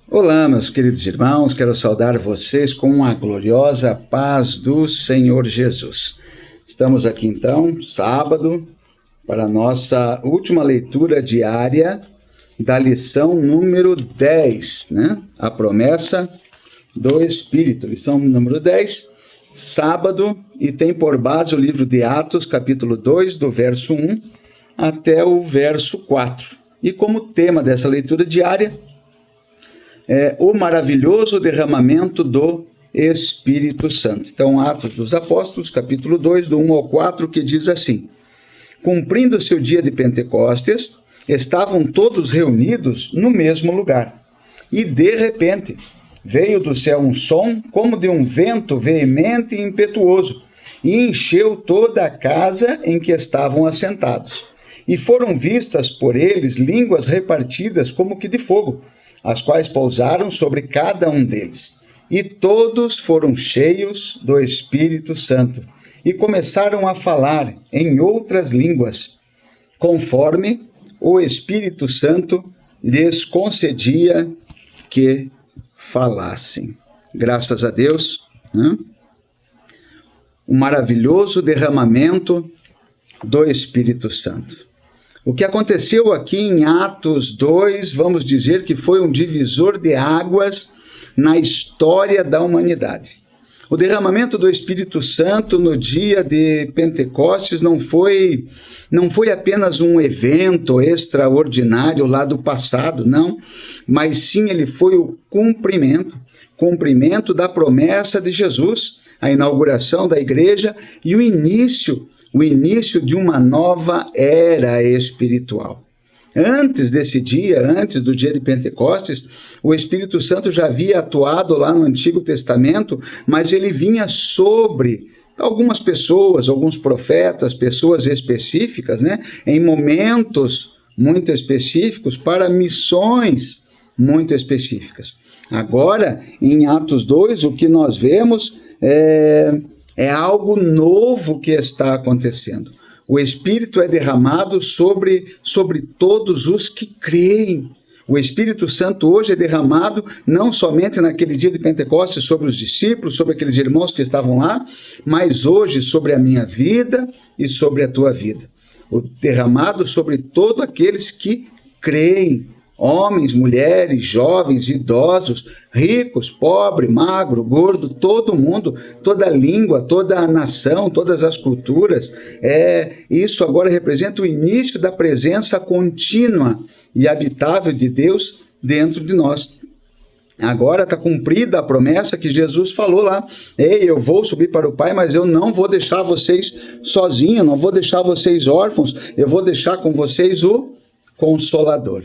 Olá, meus queridos irmãos, quero saudar vocês com a gloriosa paz do Senhor Jesus. Estamos aqui então, sábado, para a nossa última leitura diária da lição número 10, né? A promessa do Espírito, lição número 10, sábado, e tem por base o livro de Atos, capítulo 2, do verso 1 até o verso 4. E como tema dessa leitura diária, o maravilhoso derramamento do Espírito Santo. Então, Atos dos Apóstolos, capítulo 2, do 1 ao 4, que diz assim: Cumprindo-se o dia de Pentecostes, estavam todos reunidos no mesmo lugar. E, de repente, veio do céu um som como de um vento veemente e impetuoso, e encheu toda a casa em que estavam assentados. E foram vistas por eles línguas repartidas como que de fogo, as quais pousaram sobre cada um deles. E todos foram cheios do Espírito Santo, e começaram a falar em outras línguas, conforme o Espírito Santo lhes concedia que falassem. Graças a Deus, né? O maravilhoso derramamento do Espírito Santo. O que aconteceu aqui em Atos 2, vamos dizer que foi um divisor de águas na história da humanidade. O derramamento do Espírito Santo no dia de Pentecostes não foi apenas um evento extraordinário lá do passado, não, mas sim ele foi o cumprimento da promessa de Jesus, a inauguração da igreja e o início de uma nova era espiritual. Antes desse dia, antes do dia de Pentecostes, o Espírito Santo já havia atuado lá no Antigo Testamento, mas ele vinha sobre algumas pessoas, alguns profetas, pessoas específicas, né, em momentos muito específicos, para missões muito específicas. Agora, em Atos 2, o que nós vemos é algo novo que está acontecendo. O Espírito é derramado sobre todos os que creem. O Espírito Santo hoje é derramado não somente naquele dia de Pentecostes sobre os discípulos, sobre aqueles irmãos que estavam lá, mas hoje sobre a minha vida e sobre a tua vida. O derramado sobre todos aqueles que creem. Homens, mulheres, jovens, idosos, ricos, pobre, magro, gordo, todo mundo, toda língua, toda a nação, todas as culturas. Isso agora representa o início da presença contínua e habitável de Deus dentro de nós. Agora está cumprida a promessa que Jesus falou lá. Ei, eu vou subir para o Pai, mas eu não vou deixar vocês sozinhos, não vou deixar vocês órfãos, eu vou deixar com vocês o Consolador.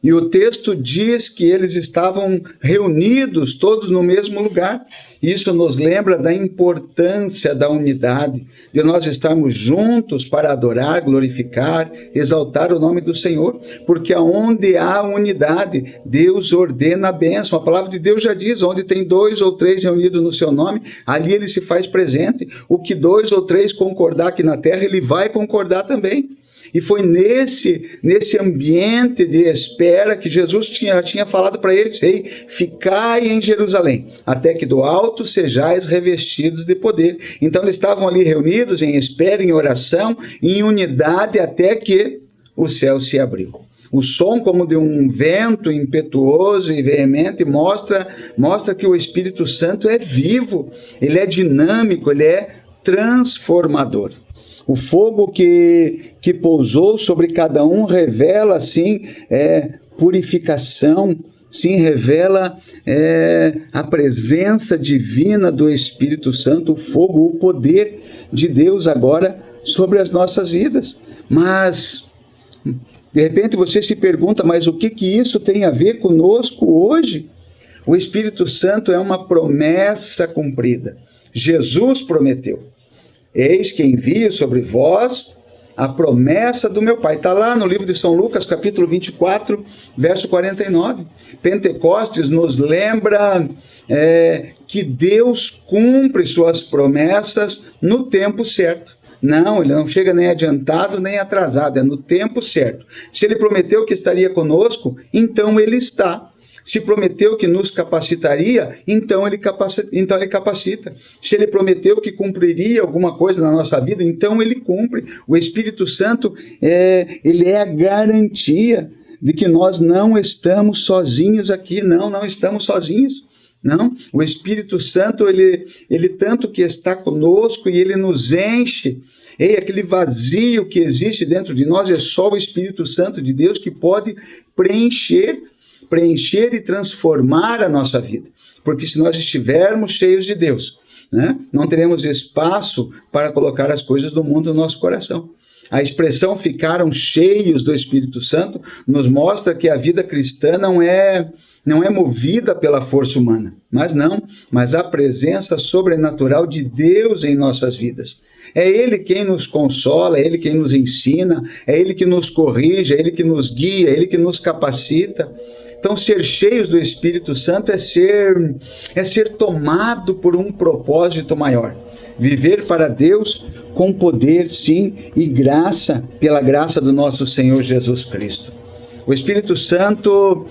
E o texto diz que eles estavam reunidos todos no mesmo lugar. Isso nos lembra da importância da unidade, de nós estarmos juntos para adorar, glorificar, exaltar o nome do Senhor, porque aonde há unidade, Deus ordena a bênção. A palavra de Deus já diz, onde tem 2 ou 3 reunidos no seu nome, ali ele se faz presente. O que 2 ou 3 concordar aqui na terra, ele vai concordar também. E foi nesse ambiente de espera que Jesus tinha falado para eles: ei, ficai em Jerusalém, até que do alto sejais revestidos de poder. Então eles estavam ali reunidos em espera, em oração, em unidade, até que o céu se abriu. O som como de um vento impetuoso e veemente mostra que o Espírito Santo é vivo, ele é dinâmico, ele é transformador. O fogo que pousou sobre cada um revela, assim, purificação, sim, revela a presença divina do Espírito Santo, o fogo, o poder de Deus agora sobre as nossas vidas. Mas, de repente, você se pergunta, mas o que isso tem a ver conosco hoje? O Espírito Santo é uma promessa cumprida. Jesus prometeu: eis que envio sobre vós a promessa do meu Pai. Está lá no livro de São Lucas, capítulo 24, verso 49. Pentecostes nos lembra que Deus cumpre suas promessas no tempo certo. Não, ele não chega nem adiantado nem atrasado, é no tempo certo. Se ele prometeu que estaria conosco, então ele está. Se prometeu que nos capacitaria, então ele capacita. Se ele prometeu que cumpriria alguma coisa na nossa vida, então ele cumpre. O Espírito Santo ele é a garantia de que nós não estamos sozinhos aqui. Não estamos sozinhos. Não, o Espírito Santo, ele tanto que está conosco e ele nos enche. Aquele vazio que existe dentro de nós, é só o Espírito Santo de Deus que pode preencher e transformar a nossa vida. Porque se nós estivermos cheios de Deus, né, não teremos espaço para colocar as coisas do mundo no nosso coração. A expressão "ficaram cheios do Espírito Santo" nos mostra que a vida cristã não é movida pela força humana, mas a presença sobrenatural de Deus em nossas vidas. É Ele quem nos consola, é Ele quem nos ensina, é Ele que nos corrige, é Ele que nos guia, é Ele que nos capacita. Então, ser cheios do Espírito Santo é ser tomado por um propósito maior. Viver para Deus com poder, sim, e graça, pela graça do nosso Senhor Jesus Cristo. O Espírito Santo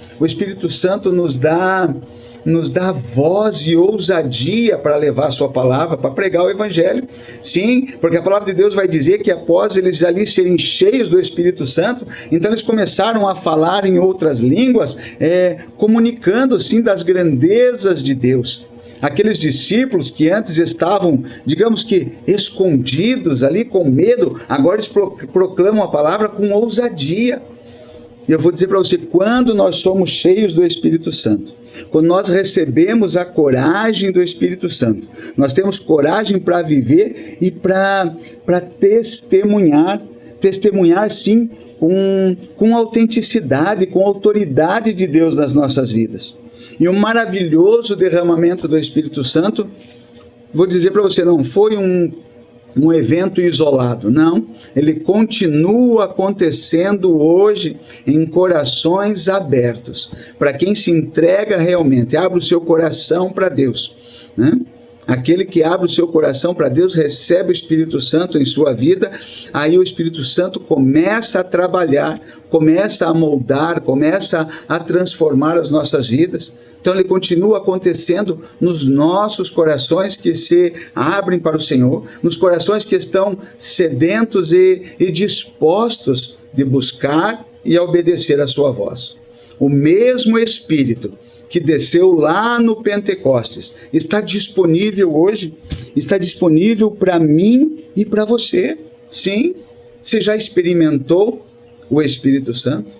nos dá voz e ousadia para levar a sua palavra, para pregar o Evangelho. Sim, porque a palavra de Deus vai dizer que após eles ali serem cheios do Espírito Santo, então eles começaram a falar em outras línguas, comunicando, sim, das grandezas de Deus. Aqueles discípulos que antes estavam, digamos que, escondidos ali com medo, agora eles proclamam a palavra com ousadia. E eu vou dizer para você, quando nós somos cheios do Espírito Santo, quando nós recebemos a coragem do Espírito Santo, nós temos coragem para viver e para testemunhar sim, com autenticidade, com autoridade de Deus nas nossas vidas. E um maravilhoso derramamento do Espírito Santo, vou dizer para você, não foi um evento isolado, não. Ele continua acontecendo hoje em corações abertos. Para quem se entrega realmente, abre o seu coração para Deus, né? Aquele que abre o seu coração para Deus recebe o Espírito Santo em sua vida, aí o Espírito Santo começa a trabalhar, começa a moldar, começa a transformar as nossas vidas. Então ele continua acontecendo nos nossos corações que se abrem para o Senhor, nos corações que estão sedentos e dispostos de buscar e obedecer a sua voz. O mesmo Espírito que desceu lá no Pentecostes está disponível hoje, está disponível para mim e para você. Sim, você já experimentou o Espírito Santo?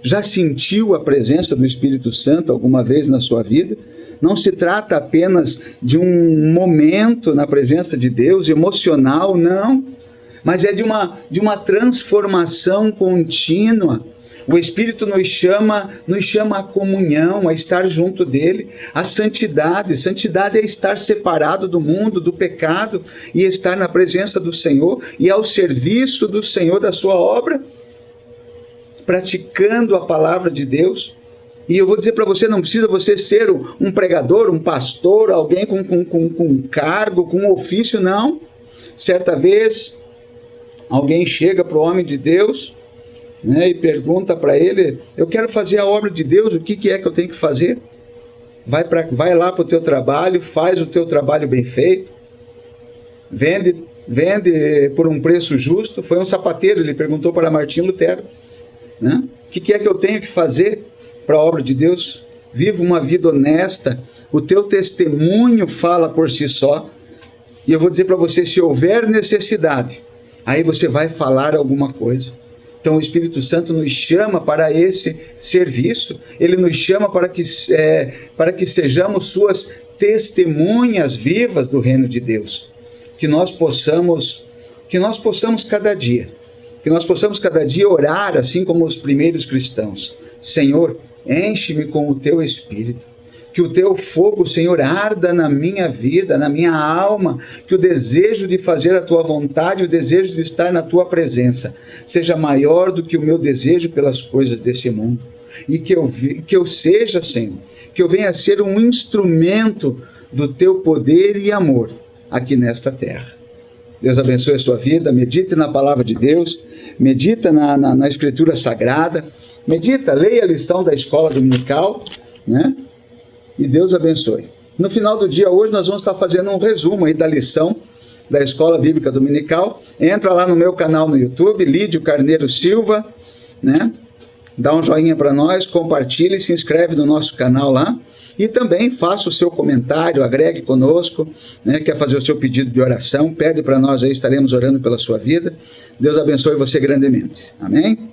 Já sentiu a presença do Espírito Santo alguma vez na sua vida? Não se trata apenas de um momento na presença de Deus, emocional, não. Mas é de uma transformação contínua. O Espírito nos chama à comunhão, a estar junto dele. A santidade é estar separado do mundo, do pecado, e estar na presença do Senhor e ao serviço do Senhor, da sua obra, praticando a palavra de Deus. E eu vou dizer para você, não precisa você ser um pregador, um pastor, alguém com cargo, com ofício, não. Certa vez, alguém chega para o homem de Deus, né, e pergunta para ele: eu quero fazer a obra de Deus, o que é que eu tenho que fazer? Vai lá para o teu trabalho, faz o teu trabalho bem feito, vende por um preço justo. Foi um sapateiro, ele perguntou para Martim Lutero, né? O que é que eu tenho que fazer para a obra de Deus? Viva uma vida honesta, o teu testemunho fala por si só. E eu vou dizer para você, se houver necessidade, aí você vai falar alguma coisa. Então o Espírito Santo nos chama para esse serviço, ele nos chama para que sejamos suas testemunhas vivas do reino de Deus. Que nós possamos cada dia orar assim como os primeiros cristãos: Senhor, enche-me com o teu Espírito, que o teu fogo, Senhor, arda na minha vida, na minha alma, que o desejo de fazer a tua vontade, o desejo de estar na tua presença, seja maior do que o meu desejo pelas coisas desse mundo, e que eu seja, Senhor, que eu venha a ser um instrumento do teu poder e amor aqui nesta terra. Deus abençoe a sua vida, medite na palavra de Deus, medita na Escritura Sagrada, leia a lição da escola dominical, né? E Deus abençoe. No final do dia hoje nós vamos estar fazendo um resumo aí da lição da Escola Bíblica Dominical. Entra lá no meu canal no YouTube, Lídio Carneiro Silva, né? Dá um joinha para nós, compartilha e se inscreve no nosso canal lá. E também faça o seu comentário, agregue conosco, né? Quer fazer o seu pedido de oração, pede para nós aí, estaremos orando pela sua vida. Deus abençoe você grandemente. Amém?